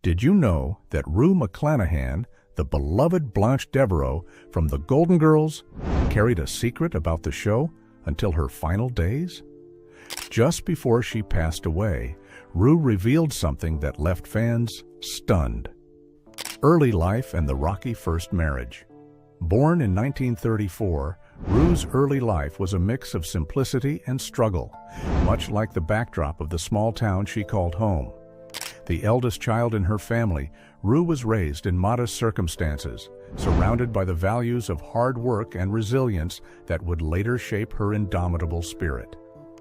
Did you know that Rue McClanahan, the beloved Blanche Devereaux from the Golden Girls, carried a secret about the show until her final days? Just before she passed away, Rue revealed something that left fans stunned. Early life and the rocky first marriage. Born in 1934, Rue's early life was a mix of simplicity and struggle, much like the backdrop of the small town she called home. The eldest child in her family, Rue was raised in modest circumstances, surrounded by the values of hard work and resilience that would later shape her indomitable spirit.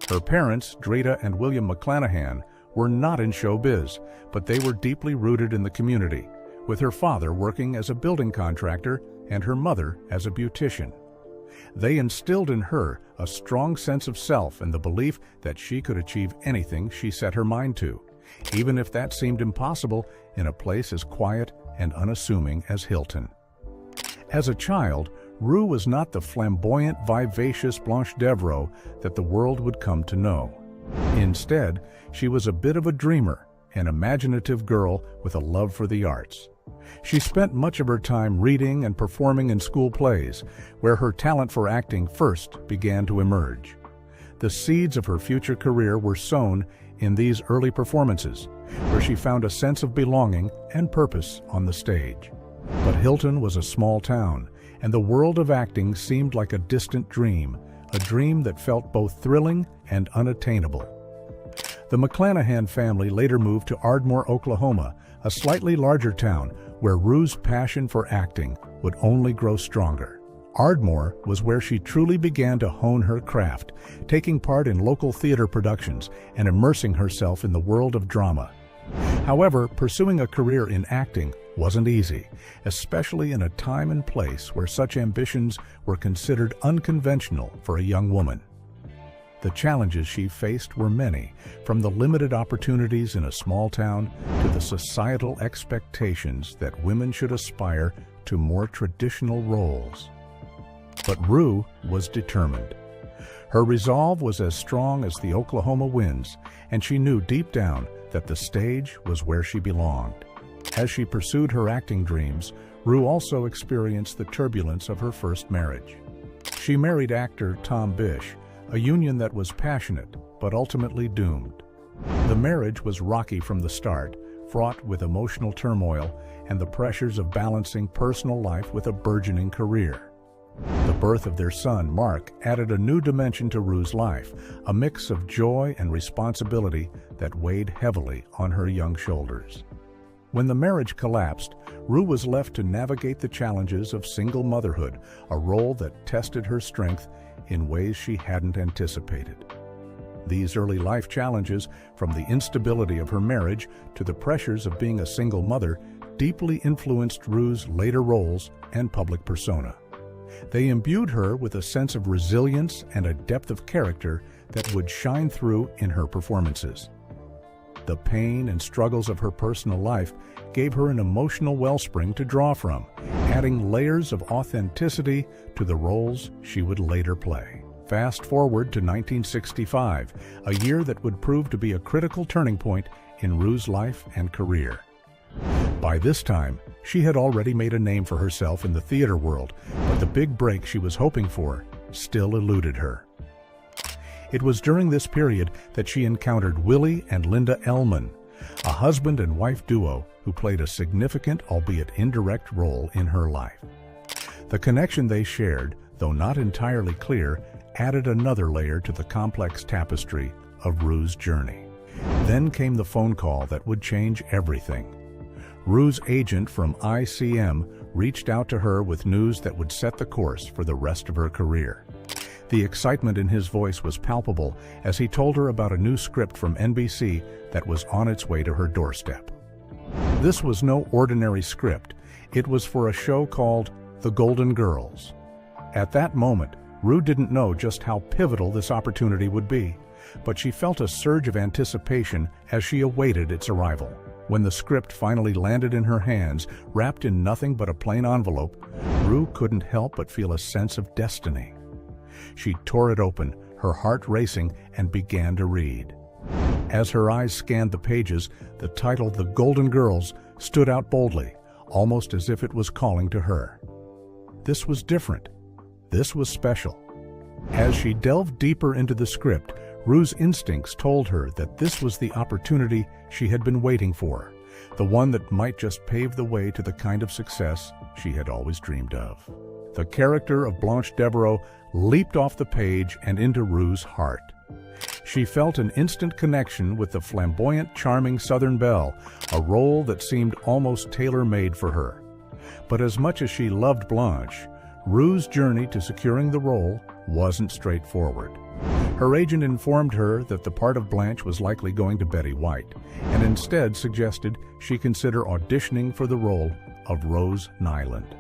Her parents, Drita and William McClanahan, were not in showbiz, but they were deeply rooted in the community, with her father working as a building contractor and her mother as a beautician. They instilled in her a strong sense of self and the belief that she could achieve anything she set her mind to, even if that seemed impossible in a place as quiet and unassuming as Hilton. As a child, Rue was not the flamboyant, vivacious Blanche Devereaux that the world would come to know. Instead, she was a bit of a dreamer, an imaginative girl with a love for the arts. She spent much of her time reading and performing in school plays, where her talent for acting first began to emerge. The seeds of her future career were sown in these early performances, where she found a sense of belonging and purpose on the stage. But Hilton was a small town, and the world of acting seemed like a distant dream, a dream that felt both thrilling and unattainable. The McClanahan family later moved to Ardmore, Oklahoma, a slightly larger town where Rue's passion for acting would only grow stronger. Ardmore was where she truly began to hone her craft, taking part in local theater productions and immersing herself in the world of drama. However, pursuing a career in acting wasn't easy, especially in a time and place where such ambitions were considered unconventional for a young woman. The challenges she faced were many, from the limited opportunities in a small town to the societal expectations that women should aspire to more traditional roles. But Rue was determined. Her resolve was as strong as the Oklahoma winds, and she knew deep down that the stage was where she belonged. As she pursued her acting dreams, Rue also experienced the turbulence of her first marriage. She married actor Tom Bish, a union that was passionate but ultimately doomed. The marriage was rocky from the start, fraught with emotional turmoil and the pressures of balancing personal life with a burgeoning career. The birth of their son, Mark, added a new dimension to Rue's life, a mix of joy and responsibility that weighed heavily on her young shoulders. When the marriage collapsed, Rue was left to navigate the challenges of single motherhood, a role that tested her strength in ways she hadn't anticipated. These early life challenges, from the instability of her marriage to the pressures of being a single mother, deeply influenced Rue's later roles and public persona. They imbued her with a sense of resilience and a depth of character that would shine through in her performances. The pain and struggles of her personal life gave her an emotional wellspring to draw from, adding layers of authenticity to the roles she would later play. Fast forward to 1965, a year that would prove to be a critical turning point in Rue's life and career. By this time, she had already made a name for herself in the theater world, but the big break she was hoping for still eluded her. It was during this period that she encountered Willie and Linda Ellman, a husband and wife duo who played a significant, albeit indirect, role in her life. The connection they shared, though not entirely clear, added another layer to the complex tapestry of Rue's journey. Then came the phone call that would change everything. Rue's agent from ICM reached out to her with news that would set the course for the rest of her career. The excitement in his voice was palpable as he told her about a new script from NBC that was on its way to her doorstep. This was no ordinary script. It was for a show called The Golden Girls. At that moment, Rue didn't know just how pivotal this opportunity would be, but she felt a surge of anticipation as she awaited its arrival. When the script finally landed in her hands, wrapped in nothing but a plain envelope, Rue couldn't help but feel a sense of destiny. She tore it open, her heart racing, and began to read. As her eyes scanned the pages, the title "The Golden Girls" stood out boldly, almost as if it was calling to her. This was different. This was special. As she delved deeper into the script, Rue's instincts told her that this was the opportunity she had been waiting for, the one that might just pave the way to the kind of success she had always dreamed of. The character of Blanche Devereaux leaped off the page and into Rue's heart. She felt an instant connection with the flamboyant, charming Southern belle, a role that seemed almost tailor-made for her. But as much as she loved Blanche, Rue's journey to securing the role wasn't straightforward. Her agent informed her that the part of Blanche was likely going to Betty White, and instead suggested she consider auditioning for the role of Rose Nyland.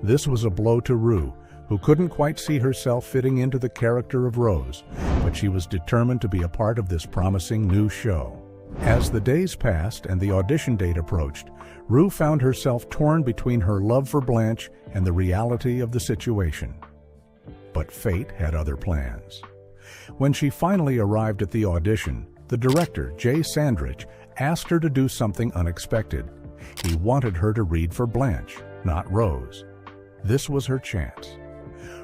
This was a blow to Rue, who couldn't quite see herself fitting into the character of Rose, but she was determined to be a part of this promising new show. As the days passed and the audition date approached, Rue found herself torn between her love for Blanche and the reality of the situation. But fate had other plans. When she finally arrived at the audition, the director, Jay Sandrich, asked her to do something unexpected. He wanted her to read for Blanche, not Rose. This was her chance.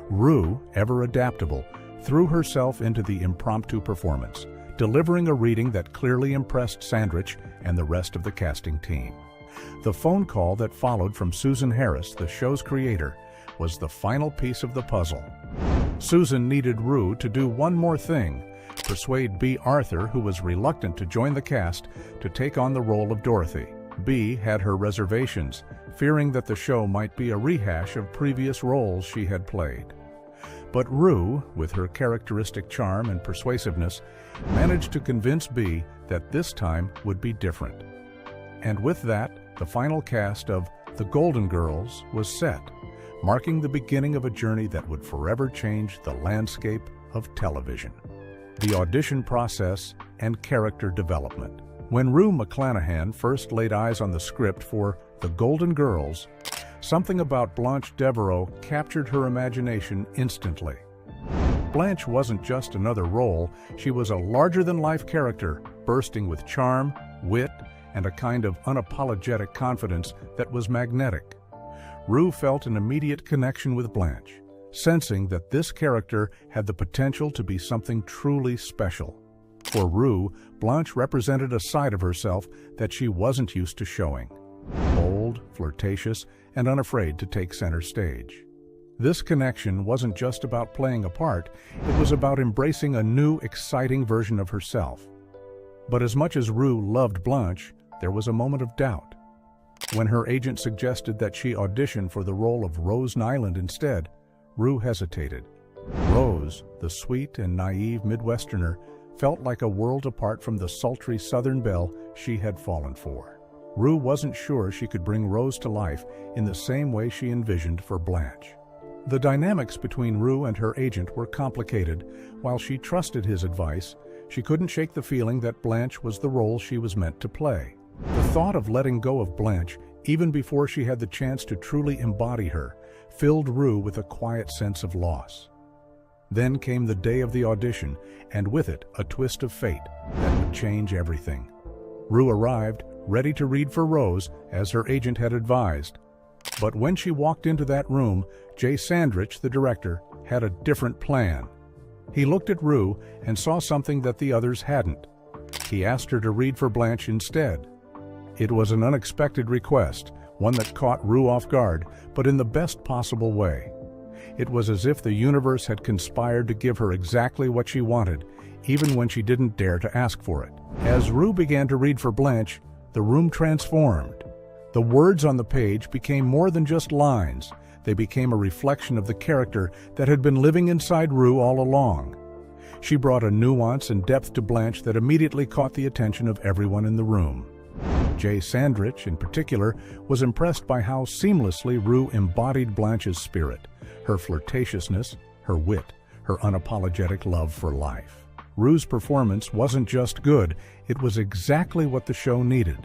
Rue, ever adaptable, threw herself into the impromptu performance, delivering a reading that clearly impressed Sandrich and the rest of the casting team. The phone call that followed from Susan Harris, the show's creator, was the final piece of the puzzle. Susan needed Rue to do one more thing: persuade B. Arthur, who was reluctant to join the cast, to take on the role of Dorothy. B. had her reservations, fearing that the show might be a rehash of previous roles she had played. But Rue, with her characteristic charm and persuasiveness, managed to convince B. that this time would be different. And with that, the final cast of The Golden Girls was set, marking the beginning of a journey that would forever change the landscape of television. The audition process and character development. When Rue McClanahan first laid eyes on the script for The Golden Girls, something about Blanche Devereaux captured her imagination instantly. Blanche wasn't just another role, she was a larger-than-life character, bursting with charm, wit, and a kind of unapologetic confidence that was magnetic. Rue felt an immediate connection with Blanche, sensing that this character had the potential to be something truly special. For Rue, Blanche represented a side of herself that she wasn't used to showing. Bold, flirtatious, and unafraid to take center stage. This connection wasn't just about playing a part, it was about embracing a new, exciting version of herself. But as much as Rue loved Blanche, there was a moment of doubt. When her agent suggested that she audition for the role of Rose Nyland instead, Rue hesitated. Rose, the sweet and naive Midwesterner, felt like a world apart from the sultry Southern belle she had fallen for. Rue wasn't sure she could bring Rose to life in the same way she envisioned for Blanche. The dynamics between Rue and her agent were complicated. While she trusted his advice, she couldn't shake the feeling that Blanche was the role she was meant to play. The thought of letting go of Blanche, even before she had the chance to truly embody her, filled Rue with a quiet sense of loss. Then came the day of the audition, and with it, a twist of fate that would change everything. Rue arrived, ready to read for Rose, as her agent had advised. But when she walked into that room, Jay Sandrich, the director, had a different plan. He looked at Rue and saw something that the others hadn't. He asked her to read for Blanche instead. It was an unexpected request, one that caught Rue off guard, but in the best possible way. It was as if the universe had conspired to give her exactly what she wanted, even when she didn't dare to ask for it. As Rue began to read for Blanche, the room transformed. The words on the page became more than just lines. They became a reflection of the character that had been living inside Rue all along. She brought a nuance and depth to Blanche that immediately caught the attention of everyone in the room. Jay Sandrich, in particular, was impressed by how seamlessly Rue embodied Blanche's spirit, her flirtatiousness, her wit, her unapologetic love for life. Rue's performance wasn't just good, it was exactly what the show needed.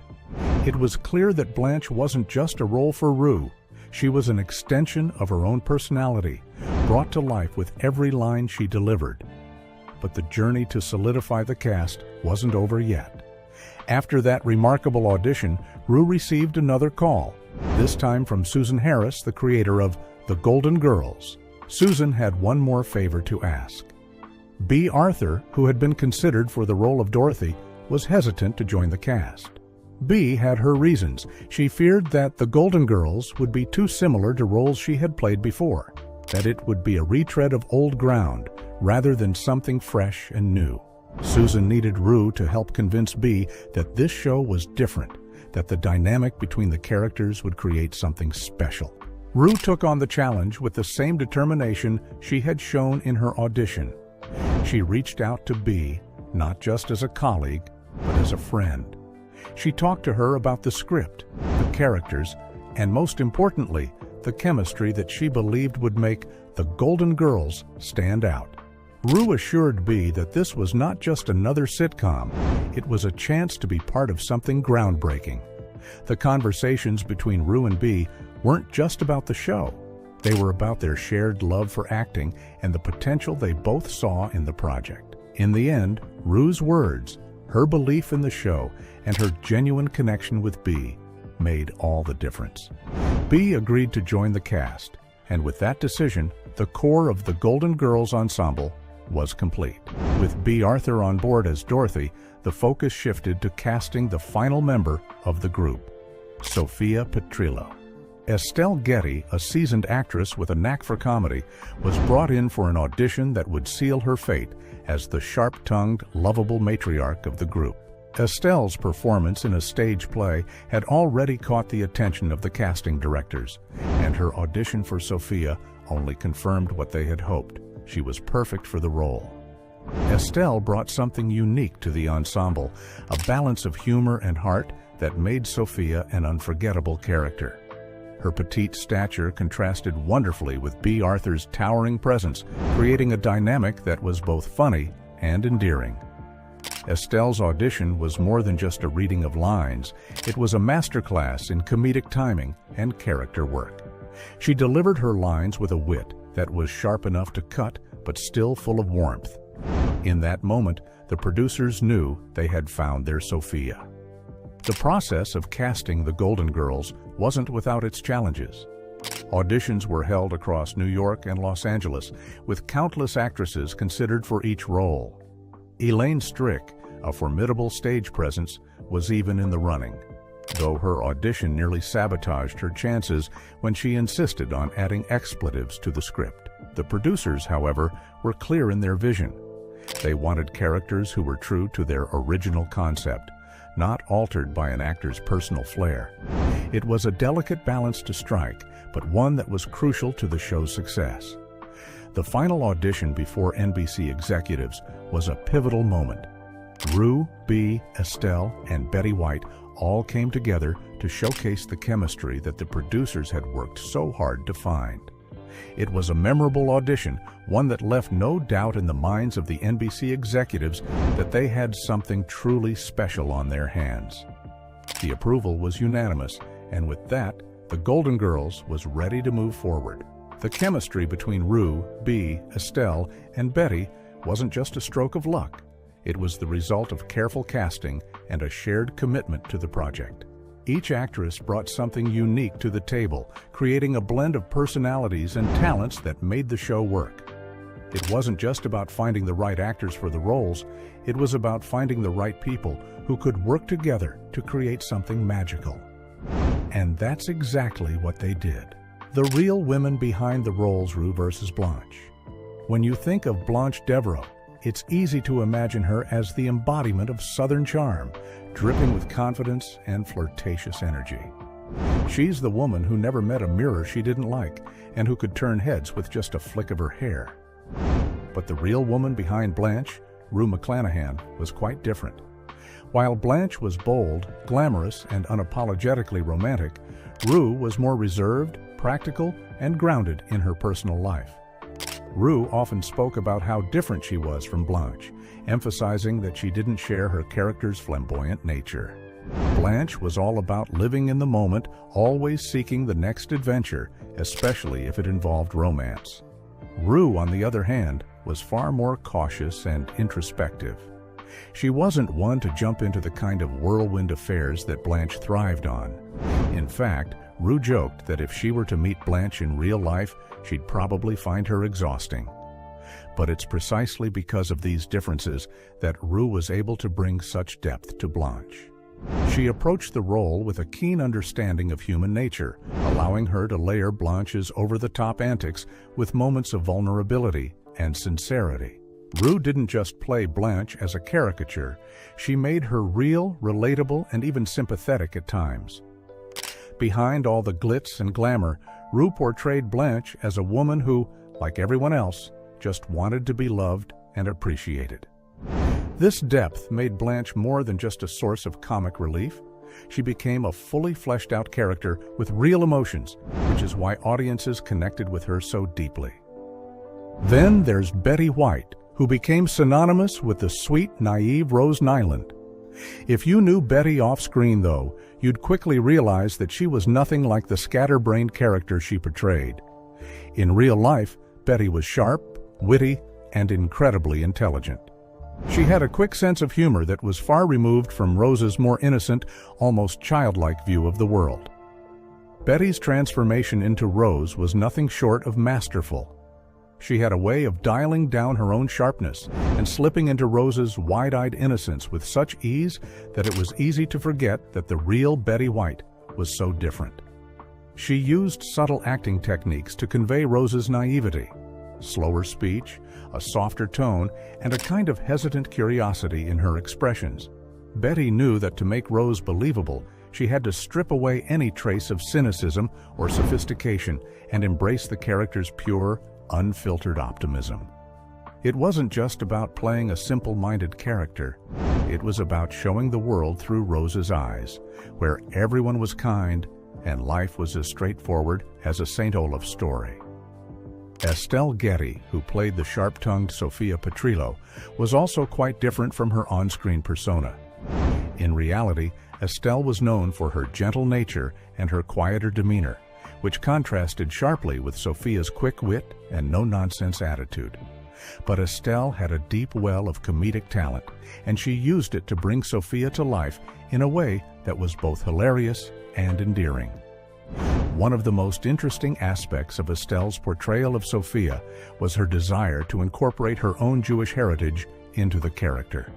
It was clear that Blanche wasn't just a role for Rue. She was an extension of her own personality, brought to life with every line she delivered. But the journey to solidify the cast wasn't over yet. After that remarkable audition, Rue received another call, this time from Susan Harris, the creator of The Golden Girls. Susan had one more favor to ask. B. Arthur, who had been considered for the role of Dorothy, was hesitant to join the cast. B. had her reasons. She feared that The Golden Girls would be too similar to roles she had played before, that it would be a retread of old ground rather than something fresh and new. Susan needed Rue to help convince B that this show was different, that the dynamic between the characters would create something special. Rue took on the challenge with the same determination she had shown in her audition. She reached out to B, not just as a colleague, but as a friend. She talked to her about the script, the characters, and most importantly, the chemistry that she believed would make The Golden Girls stand out. Rue assured B that this was not just another sitcom, it was a chance to be part of something groundbreaking. The conversations between Rue and B weren't just about the show. They were about their shared love for acting and the potential they both saw in the project. In the end, Rue's words, her belief in the show, and her genuine connection with B made all the difference. B agreed to join the cast, and with that decision, the core of the Golden Girls ensemble was complete. With B. Arthur on board as Dorothy, the focus shifted to casting the final member of the group, Sophia Petrillo. Estelle Getty, a seasoned actress with a knack for comedy, was brought in for an audition that would seal her fate as the sharp-tongued, lovable matriarch of the group. Estelle's performance in a stage play had already caught the attention of the casting directors, and her audition for Sophia only confirmed what they had hoped. She was perfect for the role. Estelle brought something unique to the ensemble, a balance of humor and heart that made Sophia an unforgettable character. Her petite stature contrasted wonderfully with B. Arthur's towering presence, creating a dynamic that was both funny and endearing. Estelle's audition was more than just a reading of lines. It was a masterclass in comedic timing and character work. She delivered her lines with a wit that was sharp enough to cut, but still full of warmth. In that moment, the producers knew they had found their Sophia. The process of casting the Golden Girls wasn't without its challenges. Auditions were held across New York and Los Angeles, with countless actresses considered for each role. Elaine Strick, a formidable stage presence, was even in the running, though her audition nearly sabotaged her chances when she insisted on adding expletives to the script. The producers, however, were clear in their vision. They wanted characters who were true to their original concept, not altered by an actor's personal flair. It was a delicate balance to strike, but one that was crucial to the show's success. The final audition before NBC executives was a pivotal moment. Rue, B, Estelle, and Betty White all came together to showcase the chemistry that the producers had worked so hard to find. It was a memorable audition, one that left no doubt in the minds of the NBC executives that they had something truly special on their hands. The approval was unanimous, and with that, the Golden Girls was ready to move forward. The chemistry between Rue, B, Estelle, and Betty wasn't just a stroke of luck. It was the result of careful casting and a shared commitment to the project. Each actress brought something unique to the table, creating a blend of personalities and talents that made the show work. It wasn't just about finding the right actors for the roles, it was about finding the right people who could work together to create something magical. And that's exactly what they did. The real women behind the roles Rue versus Blanche. When you think of Blanche Devereaux, it's easy to imagine her as the embodiment of Southern charm, dripping with confidence and flirtatious energy. She's the woman who never met a mirror she didn't like and who could turn heads with just a flick of her hair. But the real woman behind Blanche, Rue McClanahan, was quite different. While Blanche was bold, glamorous, and unapologetically romantic, Rue was more reserved, practical, and grounded in her personal life. Rue often spoke about how different she was from Blanche, emphasizing that she didn't share her character's flamboyant nature. Blanche was all about living in the moment, always seeking the next adventure, especially if it involved romance. Rue, on the other hand, was far more cautious and introspective. She wasn't one to jump into the kind of whirlwind affairs that Blanche thrived on. In fact, Rue joked that if she were to meet Blanche in real life, she'd probably find her exhausting. But it's precisely because of these differences that Rue was able to bring such depth to Blanche. She approached the role with a keen understanding of human nature, allowing her to layer Blanche's over-the-top antics with moments of vulnerability and sincerity. Rue didn't just play Blanche as a caricature, she made her real, relatable, and even sympathetic at times. Behind all the glitz and glamour, Rue portrayed Blanche as a woman who, like everyone else, just wanted to be loved and appreciated. This depth made Blanche more than just a source of comic relief. She became a fully fleshed-out character with real emotions, which is why audiences connected with her so deeply. Then there's Betty White, who became synonymous with the sweet, naive Rose Nyland. If you knew Betty off-screen, though, you'd quickly realize that she was nothing like the scatterbrained character she portrayed. In real life, Betty was sharp, witty, and incredibly intelligent. She had a quick sense of humor that was far removed from Rose's more innocent, almost childlike view of the world. Betty's transformation into Rose was nothing short of masterful. She had a way of dialing down her own sharpness and slipping into Rose's wide-eyed innocence with such ease that it was easy to forget that the real Betty White was so different. She used subtle acting techniques to convey Rose's naivety, slower speech, a softer tone, and a kind of hesitant curiosity in her expressions. Betty knew that to make Rose believable, she had to strip away any trace of cynicism or sophistication and embrace the character's pure, unfiltered optimism. It wasn't just about playing a simple-minded character. It was about showing the world through Rose's eyes, where everyone was kind and life was as straightforward as a St. Olaf story. Estelle Getty, who played the sharp-tongued Sophia Petrillo, was also quite different from her on-screen persona. In reality, Estelle was known for her gentle nature and her quieter demeanor, which contrasted sharply with Sophia's quick wit and no-nonsense attitude. But Estelle had a deep well of comedic talent, and she used it to bring Sophia to life in a way that was both hilarious and endearing. One of the most interesting aspects of Estelle's portrayal of Sophia was her desire to incorporate her own Jewish heritage into the character.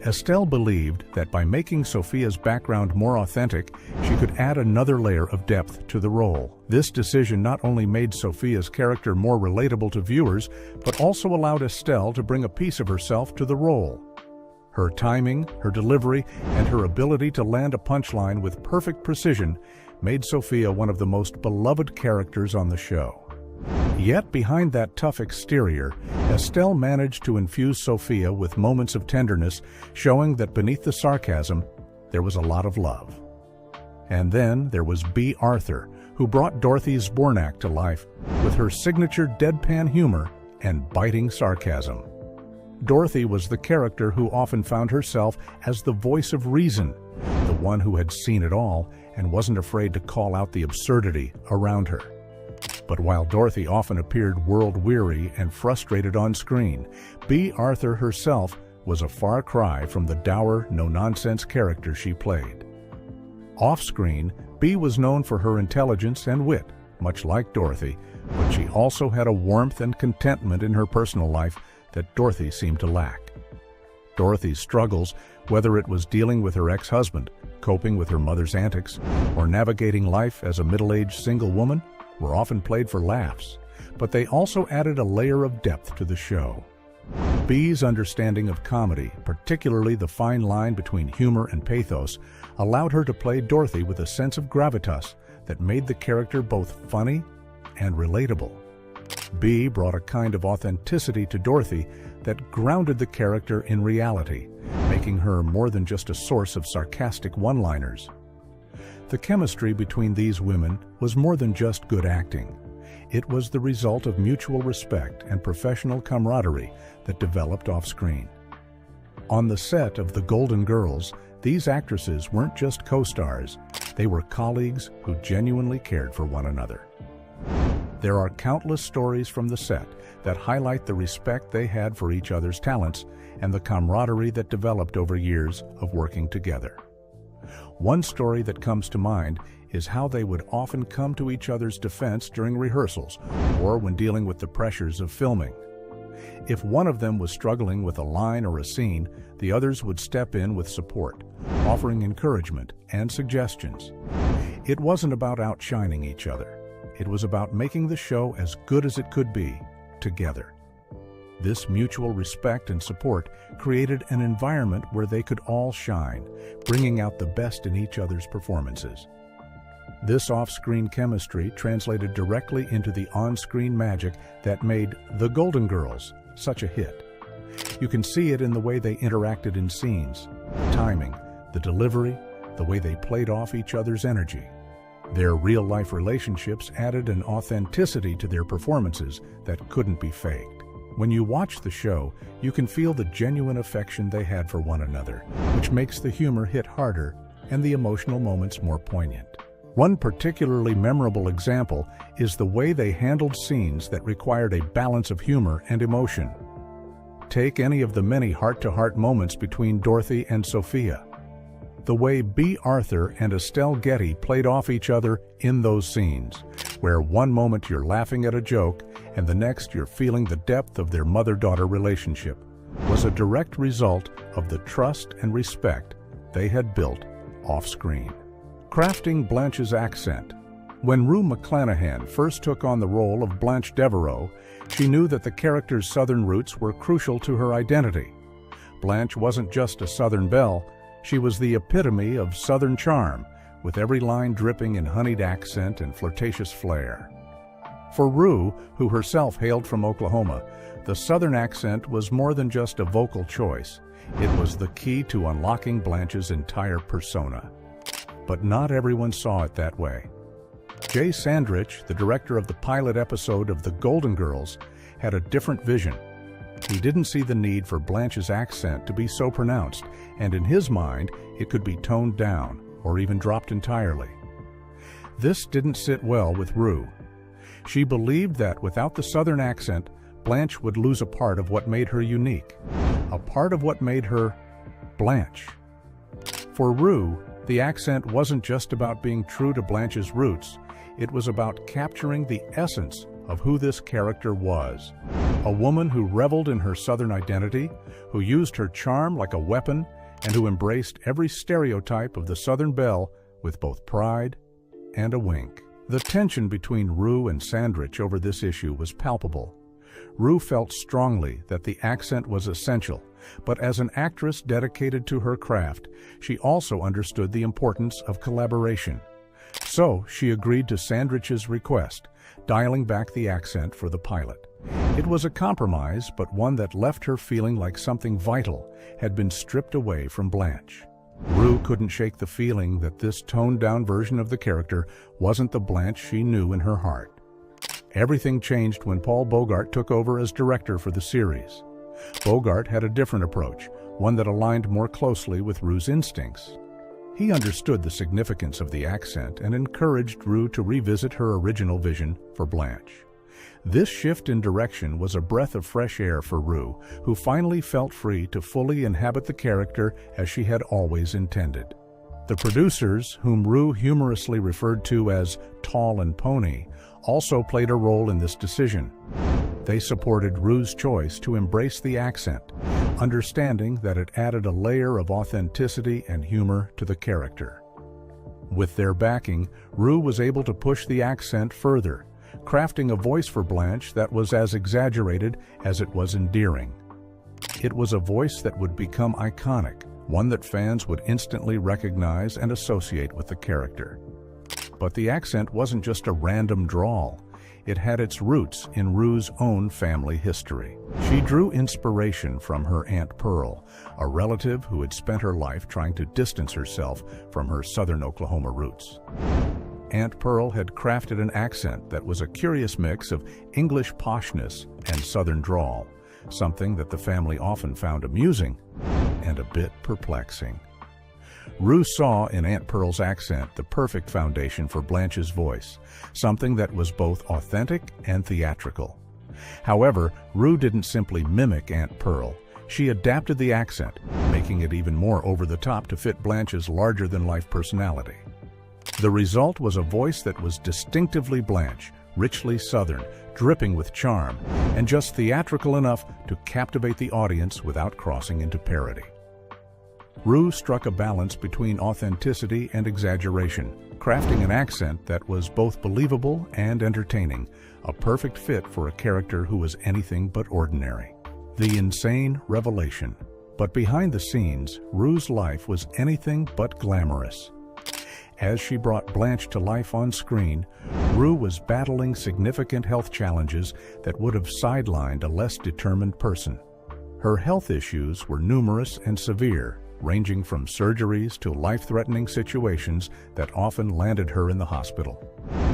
Estelle believed that by making Sophia's background more authentic, she could add another layer of depth to the role. This decision not only made Sophia's character more relatable to viewers, but also allowed Estelle to bring a piece of herself to the role. Her timing, her delivery, and her ability to land a punchline with perfect precision made Sophia one of the most beloved characters on the show. Yet behind that tough exterior, Estelle managed to infuse Sophia with moments of tenderness, showing that beneath the sarcasm, there was a lot of love. And then there was Bea Arthur, who brought Dorothy Zbornak to life with her signature deadpan humor and biting sarcasm. Dorothy was the character who often found herself as the voice of reason, the one who had seen it all and wasn't afraid to call out the absurdity around her. But while Dorothy often appeared world-weary and frustrated on screen, Bea Arthur herself was a far cry from the dour, no-nonsense character she played. Off-screen, Bea was known for her intelligence and wit, much like Dorothy, but she also had a warmth and contentment in her personal life that Dorothy seemed to lack. Dorothy's struggles, whether it was dealing with her ex-husband, coping with her mother's antics, or navigating life as a middle-aged single woman, were often played for laughs, but they also added a layer of depth to the show. Bea's understanding of comedy, particularly the fine line between humor and pathos, allowed her to play Dorothy with a sense of gravitas that made the character both funny and relatable. Bea brought a kind of authenticity to Dorothy that grounded the character in reality, making her more than just a source of sarcastic one-liners. The chemistry between these women was more than just good acting. It was the result of mutual respect and professional camaraderie that developed off-screen. On the set of The Golden Girls, these actresses weren't just co-stars, they were colleagues who genuinely cared for one another. There are countless stories from the set that highlight the respect they had for each other's talents and the camaraderie that developed over years of working together. One story that comes to mind is how they would often come to each other's defense during rehearsals or when dealing with the pressures of filming. If one of them was struggling with a line or a scene, the others would step in with support, offering encouragement and suggestions. It wasn't about outshining each other. It was about making the show as good as it could be, together. This mutual respect and support created an environment where they could all shine, bringing out the best in each other's performances. This off-screen chemistry translated directly into the on-screen magic that made The Golden Girls such a hit. You can see it in the way they interacted in scenes, the timing, the delivery, the way they played off each other's energy. Their real-life relationships added an authenticity to their performances that couldn't be faked. When you watch the show, you can feel the genuine affection they had for one another, which makes the humor hit harder and the emotional moments more poignant. One particularly memorable example is the way they handled scenes that required a balance of humor and emotion. Take any of the many heart-to-heart moments between Dorothy and Sophia. The way B. Arthur and Estelle Getty played off each other in those scenes, where one moment you're laughing at a joke and the next you're feeling the depth of their mother-daughter relationship, was a direct result of the trust and respect they had built off-screen. Crafting Blanche's accent. When Rue McClanahan first took on the role of Blanche Devereaux, she knew that the character's Southern roots were crucial to her identity. Blanche wasn't just a Southern belle, she was the epitome of Southern charm, with every line dripping in honeyed accent and flirtatious flair. For Rue, who herself hailed from Oklahoma, the Southern accent was more than just a vocal choice. It was the key to unlocking Blanche's entire persona. But not everyone saw it that way. Jay Sandrich, the director of the pilot episode of The Golden Girls, had a different vision. He didn't see the need for Blanche's accent to be so pronounced, and in his mind, it could be toned down or even dropped entirely. This didn't sit well with Rue. She believed that without the Southern accent, Blanche would lose a part of what made her unique, a part of what made her Blanche. For Rue, the accent wasn't just about being true to Blanche's roots, it was about capturing the essence of who this character was. A woman who reveled in her Southern identity, who used her charm like a weapon, and who embraced every stereotype of the Southern belle with both pride and a wink. The tension between Rue and Sandrich over this issue was palpable. Rue felt strongly that the accent was essential, but as an actress dedicated to her craft, she also understood the importance of collaboration. So she agreed to Sandrich's request, dialing back the accent for the pilot. It was a compromise, but one that left her feeling like something vital had been stripped away from Blanche. Rue couldn't shake the feeling that this toned-down version of the character wasn't the Blanche she knew in her heart. Everything changed when Paul Bogart took over as director for the series. Bogart had a different approach, one that aligned more closely with Rue's instincts. He understood the significance of the accent and encouraged Rue to revisit her original vision for Blanche. This shift in direction was a breath of fresh air for Rue, who finally felt free to fully inhabit the character as she had always intended. The producers, whom Rue humorously referred to as Tall and Pony, also played a role in this decision. They supported Rue's choice to embrace the accent, understanding that it added a layer of authenticity and humor to the character. With their backing, Rue was able to push the accent further, crafting a voice for Blanche that was as exaggerated as it was endearing. It was a voice that would become iconic, one that fans would instantly recognize and associate with the character. But the accent wasn't just a random drawl. It had its roots in Rue's own family history. She drew inspiration from her Aunt Pearl, a relative who had spent her life trying to distance herself from her Southern Oklahoma roots. Aunt Pearl had crafted an accent that was a curious mix of English poshness and Southern drawl, something that the family often found amusing and a bit perplexing. Rue saw in Aunt Pearl's accent the perfect foundation for Blanche's voice, something that was both authentic and theatrical. However, Rue didn't simply mimic Aunt Pearl. She adapted the accent, making it even more over-the-top to fit Blanche's larger-than-life personality. The result was a voice that was distinctively Blanche, richly Southern, dripping with charm, and just theatrical enough to captivate the audience without crossing into parody. Rue struck a balance between authenticity and exaggeration, crafting an accent that was both believable and entertaining, a perfect fit for a character who was anything but ordinary. The insane revelation. But behind the scenes, Rue's life was anything but glamorous. As she brought Blanche to life on screen, Rue was battling significant health challenges that would have sidelined a less determined person. Her health issues were numerous and severe, ranging from surgeries to life-threatening situations that often landed her in the hospital.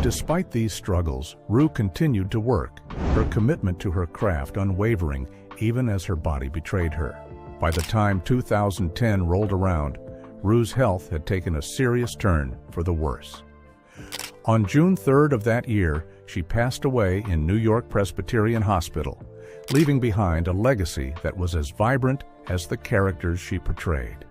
Despite these struggles, Rue continued to work, her commitment to her craft unwavering even as her body betrayed her. By the time 2010 rolled around, Rue's health had taken a serious turn for the worse. On June 3rd of that year, she passed away in New York Presbyterian Hospital, leaving behind a legacy that was as vibrant as the characters she portrayed.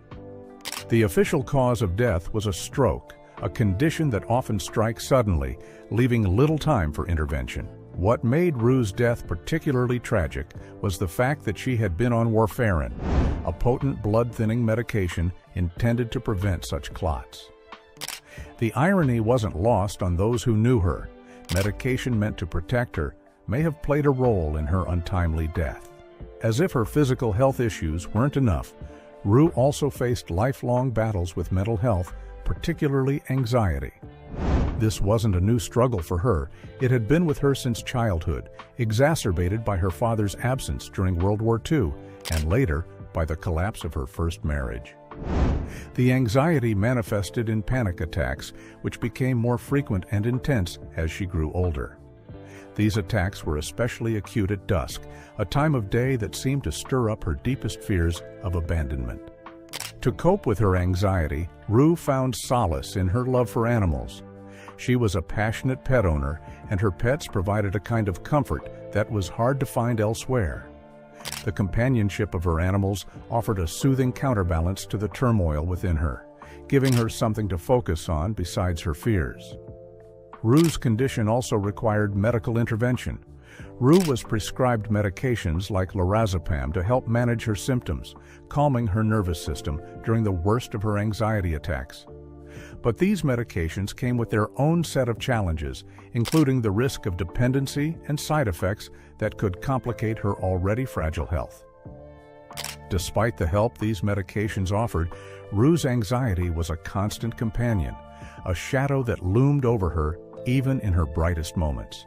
The official cause of death was a stroke, a condition that often strikes suddenly, leaving little time for intervention. What made Rue's death particularly tragic was the fact that she had been on warfarin, a potent blood-thinning medication intended to prevent such clots. The irony wasn't lost on those who knew her. Medication meant to protect her may have played a role in her untimely death. As if her physical health issues weren't enough, Rue also faced lifelong battles with mental health, particularly anxiety. This wasn't a new struggle for her. It had been with her since childhood, exacerbated by her father's absence during World War II, and later by the collapse of her first marriage. The anxiety manifested in panic attacks, which became more frequent and intense as she grew older. These attacks were especially acute at dusk, a time of day that seemed to stir up her deepest fears of abandonment. To cope with her anxiety, Rue found solace in her love for animals. She was a passionate pet owner, and her pets provided a kind of comfort that was hard to find elsewhere. The companionship of her animals offered a soothing counterbalance to the turmoil within her, giving her something to focus on besides her fears. Rue's condition also required medical intervention. Rue was prescribed medications like lorazepam to help manage her symptoms, calming her nervous system during the worst of her anxiety attacks. But these medications came with their own set of challenges, including the risk of dependency and side effects that could complicate her already fragile health. Despite the help these medications offered, Rue's anxiety was a constant companion, a shadow that loomed over her even in her brightest moments.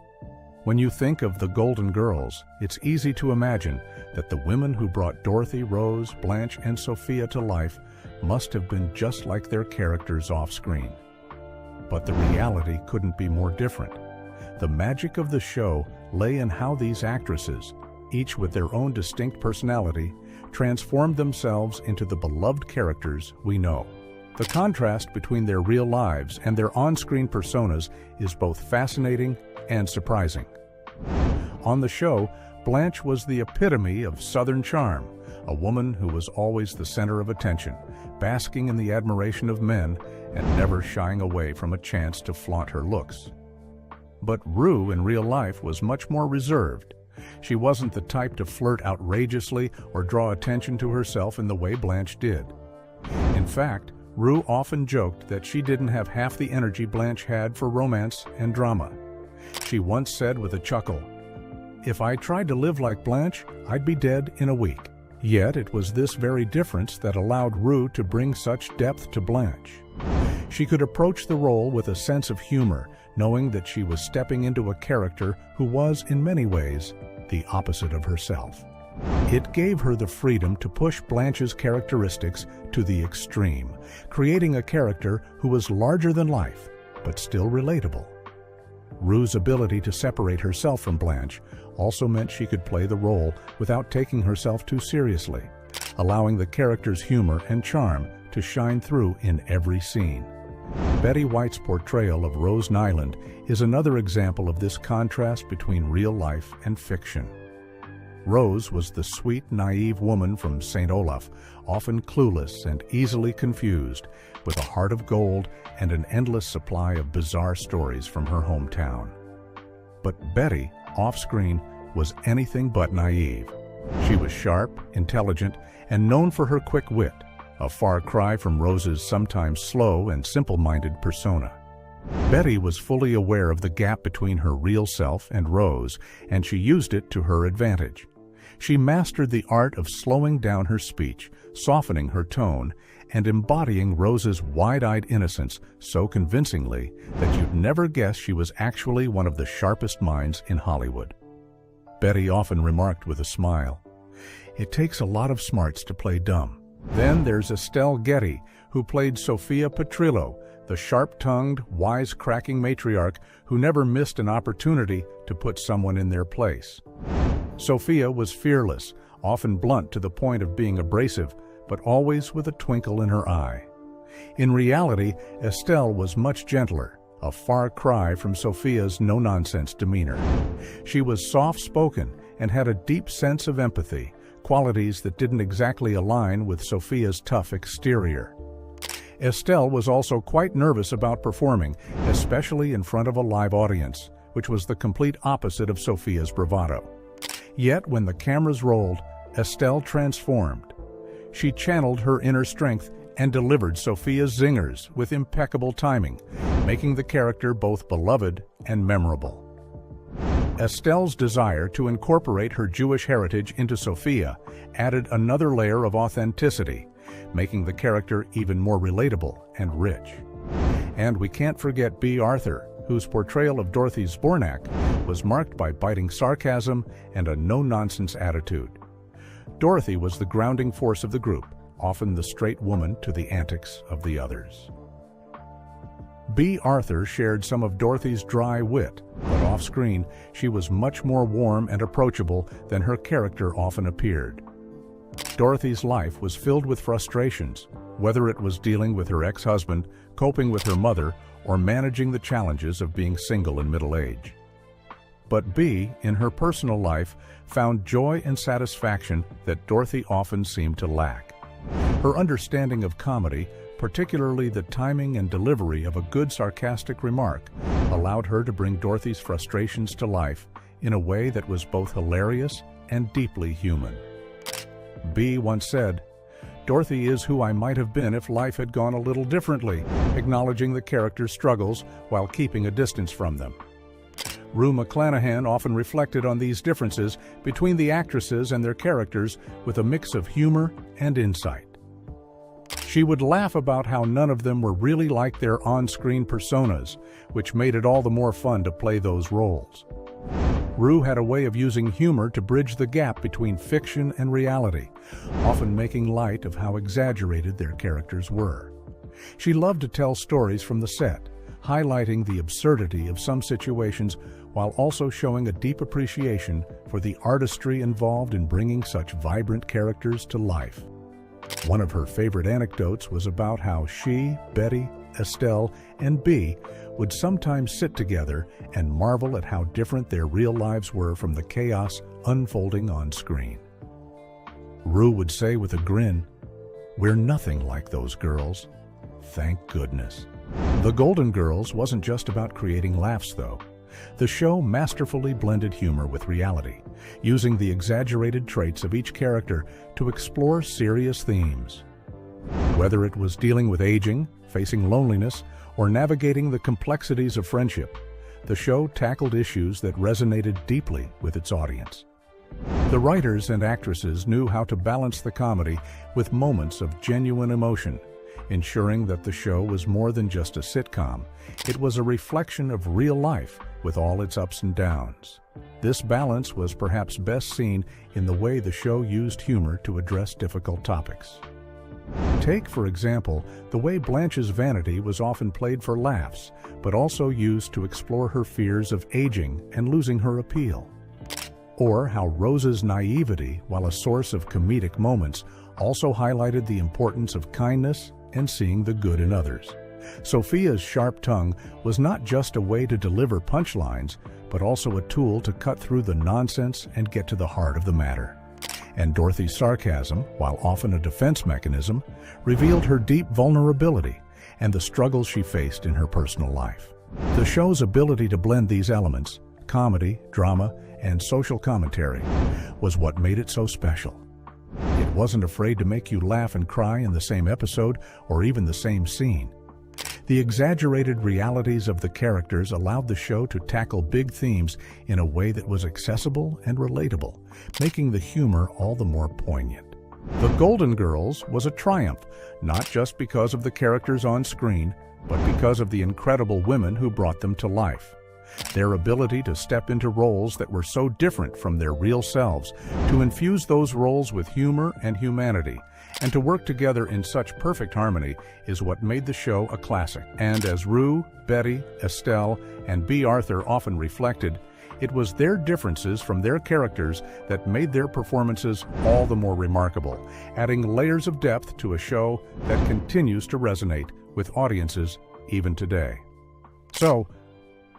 When you think of the Golden Girls, it's easy to imagine that the women who brought Dorothy, Rose, Blanche, and Sophia to life must have been just like their characters off-screen. But the reality couldn't be more different. The magic of the show lay in how these actresses, each with their own distinct personality, transformed themselves into the beloved characters we know. The contrast between their real lives and their on-screen personas is both fascinating and surprising. On the show, Blanche was the epitome of Southern charm, a woman who was always the center of attention, basking in the admiration of men and never shying away from a chance to flaunt her looks. But Rue in real life was much more reserved. She wasn't the type to flirt outrageously or draw attention to herself in the way Blanche did. In fact, Rue often joked that she didn't have half the energy Blanche had for romance and drama. She once said with a chuckle, "If I tried to live like Blanche, I'd be dead in a week." Yet it was this very difference that allowed Rue to bring such depth to Blanche. She could approach the role with a sense of humor, knowing that she was stepping into a character who was, in many ways, the opposite of herself. It gave her the freedom to push Blanche's characteristics to the extreme, creating a character who was larger than life, but still relatable. Rue's ability to separate herself from Blanche also meant she could play the role without taking herself too seriously, allowing the character's humor and charm to shine through in every scene. Betty White's portrayal of Rose Nyland is another example of this contrast between real life and fiction. Rose was the sweet, naive woman from St. Olaf, often clueless and easily confused, with a heart of gold and an endless supply of bizarre stories from her hometown. But Betty, off-screen, was anything but naive. She was sharp, intelligent, and known for her quick wit, a far cry from Rose's sometimes slow and simple-minded persona. Betty was fully aware of the gap between her real self and Rose, and she used it to her advantage. She mastered the art of slowing down her speech, softening her tone, and embodying Rose's wide-eyed innocence so convincingly that you'd never guess she was actually one of the sharpest minds in Hollywood. Betty often remarked with a smile, "It takes a lot of smarts to play dumb." Then there's Estelle Getty, who played Sophia Petrillo, the sharp-tongued, wise-cracking matriarch who never missed an opportunity to put someone in their place. Sophia was fearless, often blunt to the point of being abrasive, but always with a twinkle in her eye. In reality, Estelle was much gentler, a far cry from Sophia's no-nonsense demeanor. She was soft-spoken and had a deep sense of empathy, qualities that didn't exactly align with Sophia's tough exterior. Estelle was also quite nervous about performing, especially in front of a live audience, which was the complete opposite of Sophia's bravado. Yet when the cameras rolled, Estelle transformed. She channeled her inner strength and delivered Sophia's zingers with impeccable timing, making the character both beloved and memorable. Estelle's desire to incorporate her Jewish heritage into Sophia added another layer of authenticity, making the character even more relatable and rich. And we can't forget Bea Arthur, whose portrayal of Dorothy Zbornak was marked by biting sarcasm and a no-nonsense attitude. Dorothy was the grounding force of the group, often the straight woman to the antics of the others. Bea Arthur shared some of Dorothy's dry wit, but off-screen she was much more warm and approachable than her character often appeared. Dorothy's life was filled with frustrations, whether it was dealing with her ex-husband, coping with her mother, or managing the challenges of being single in middle age. But Bea, in her personal life, found joy and satisfaction that Dorothy often seemed to lack. Her understanding of comedy, particularly the timing and delivery of a good sarcastic remark, allowed her to bring Dorothy's frustrations to life in a way that was both hilarious and deeply human. Bea once said, "Dorothy is who I might have been if life had gone a little differently," acknowledging the character's struggles while keeping a distance from them. Rue McClanahan often reflected on these differences between the actresses and their characters with a mix of humor and insight. She would laugh about how none of them were really like their on-screen personas, which made it all the more fun to play those roles. Rue had a way of using humor to bridge the gap between fiction and reality, often making light of how exaggerated their characters were. She loved to tell stories from the set, highlighting the absurdity of some situations while also showing a deep appreciation for the artistry involved in bringing such vibrant characters to life. One of her favorite anecdotes was about how she, Betty, Estelle, and Bea would sometimes sit together and marvel at how different their real lives were from the chaos unfolding on screen. Rue would say with a grin, "We're nothing like those girls. Thank goodness." The Golden Girls wasn't just about creating laughs, though. The show masterfully blended humor with reality, using the exaggerated traits of each character to explore serious themes. Whether it was dealing with aging, facing loneliness, or navigating the complexities of friendship, the show tackled issues that resonated deeply with its audience. The writers and actresses knew how to balance the comedy with moments of genuine emotion, ensuring that the show was more than just a sitcom. It was a reflection of real life with all its ups and downs. This balance was perhaps best seen in the way the show used humor to address difficult topics. Take, for example, the way Blanche's vanity was often played for laughs, but also used to explore her fears of aging and losing her appeal. Or how Rose's naivety, while a source of comedic moments, also highlighted the importance of kindness and seeing the good in others. Sophia's sharp tongue was not just a way to deliver punchlines, but also a tool to cut through the nonsense and get to the heart of the matter. And Dorothy's sarcasm, while often a defense mechanism, revealed her deep vulnerability and the struggles she faced in her personal life. The show's ability to blend these elements, comedy, drama, and social commentary, was what made it so special. It wasn't afraid to make you laugh and cry in the same episode or even the same scene. The exaggerated realities of the characters allowed the show to tackle big themes in a way that was accessible and relatable, making the humor all the more poignant. The Golden Girls was a triumph, not just because of the characters on screen, but because of the incredible women who brought them to life. Their ability to step into roles that were so different from their real selves, to infuse those roles with humor and humanity, and to work together in such perfect harmony is what made the show a classic. And as Rue, Betty, Estelle, and B. Arthur often reflected, it was their differences from their characters that made their performances all the more remarkable, adding layers of depth to a show that continues to resonate with audiences even today. So,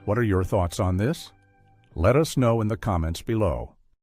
what are your thoughts on this? Let us know in the comments below.